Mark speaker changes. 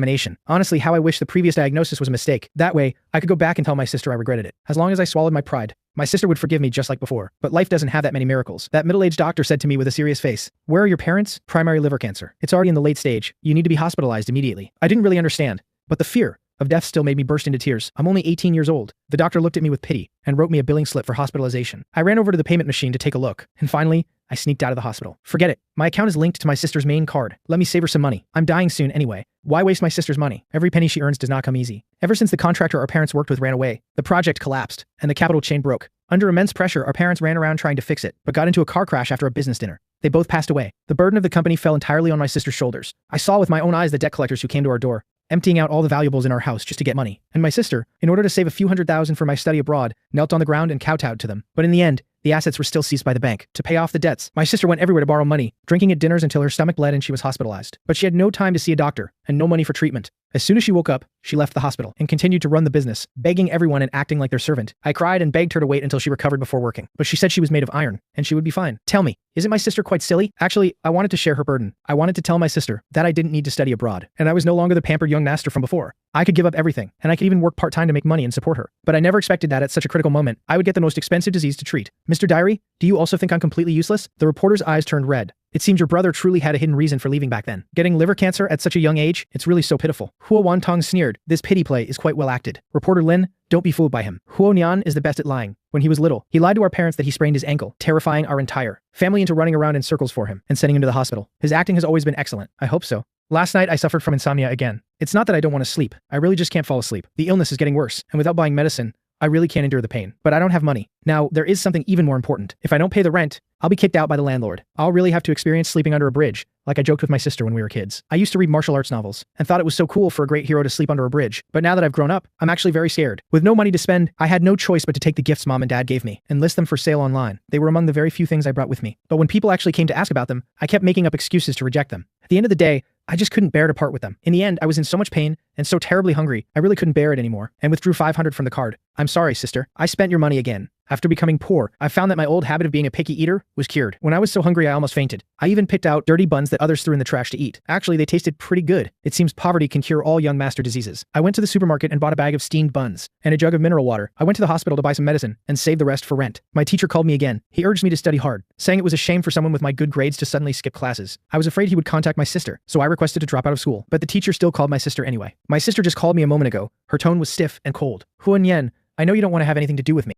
Speaker 1: examination. Honestly, how I wish the previous diagnosis was a mistake. That way, I could go back and tell my sister I regretted it. As long as I swallowed my pride, my sister would forgive me just like before. But life doesn't have that many miracles. That middle-aged doctor said to me with a serious face, "Where are your parents?" "Primary liver cancer. It's already in the late stage. You need to be hospitalized immediately." I didn't really understand, but the fear of death still made me burst into tears. I'm only 18 years old. The doctor looked at me with pity and wrote me a billing slip for hospitalization. I ran over to the payment machine to take a look, and finally, I sneaked out of the hospital. Forget it. My account is linked to my sister's main card. Let me save her some money. I'm dying soon anyway. Why waste my sister's money? Every penny she earns does not come easy. Ever since the contractor our parents worked with ran away, the project collapsed, and the capital chain broke. Under immense pressure, our parents ran around trying to fix it, but got into a car crash after a business dinner. They both passed away. The burden of the company fell entirely on my sister's shoulders. I saw with my own eyes the debt collectors who came to our door, emptying out all the valuables in our house just to get money. And my sister, in order to save a few $100,000 for my study abroad, knelt on the ground and kowtowed to them. But in the end, the assets were still seized by the bank. To pay off the debts, my sister went everywhere to borrow money, drinking at dinners until her stomach bled and she was hospitalized. But she had no time to see a doctor and no money for treatment. As soon as she woke up, she left the hospital and continued to run the business, begging everyone and acting like their servant. I cried and begged her to wait until she recovered before working, but she said she was made of iron and she would be fine. Tell me, isn't my sister quite silly? Actually, I wanted to share her burden. I wanted to tell my sister that I didn't need to study abroad, and I was no longer the pampered young master from before. I could give up everything, and I could even work part-time to make money and support her. But I never expected that at such a critical moment, I would get the most expensive disease to treat. Mr. Diary, do you also think I'm completely useless? The reporter's eyes turned red. It seems your brother truly had a hidden reason for leaving back then. Getting liver cancer at such a young age, it's really so pitiful. Huo Wantong sneered. This pity play is quite well acted. Reporter Lin, don't be fooled by him. Huo Nian is the best at lying. When he was little, he lied to our parents that he sprained his ankle, terrifying our entire family into running around in circles for him and sending him to the hospital. His acting has always been excellent. I hope so. Last night, I suffered from insomnia again. It's not that I don't want to sleep. I really just can't fall asleep. The illness is getting worse, and without buying medicine, I really can't endure the pain. But I don't have money. Now, there is something even more important. If I don't pay the rent, I'll be kicked out by the landlord. I'll really have to experience sleeping under a bridge, like I joked with my sister when we were kids. I used to read martial arts novels and thought it was so cool for a great hero to sleep under a bridge. But now that I've grown up, I'm actually very scared. With no money to spend, I had no choice but to take the gifts mom and dad gave me and list them for sale online. They were among the very few things I brought with me. But when people actually came to ask about them, I kept making up excuses to reject them. At the end of the day, I just couldn't bear to part with them. In the end, I was in so much pain and so terribly hungry, I really couldn't bear it anymore and withdrew 500 from the card. I'm sorry, sister. I spent your money again. After becoming poor, I found that my old habit of being a picky eater was cured. When I was so hungry I almost fainted. I even picked out dirty buns that others threw in the trash to eat. Actually, they tasted pretty good. It seems poverty can cure all young master diseases. I went to the supermarket and bought a bag of steamed buns and a jug of mineral water. I went to the hospital to buy some medicine and save the rest for rent. My teacher called me again. He urged me to study hard, saying it was a shame for someone with my good grades to suddenly skip classes. I was afraid he would contact my sister, so I requested to drop out of school. But the teacher still called my sister anyway. My sister just called me a moment ago. Her tone was stiff and cold. Huan Yen, I know you don't want to have anything to do with me.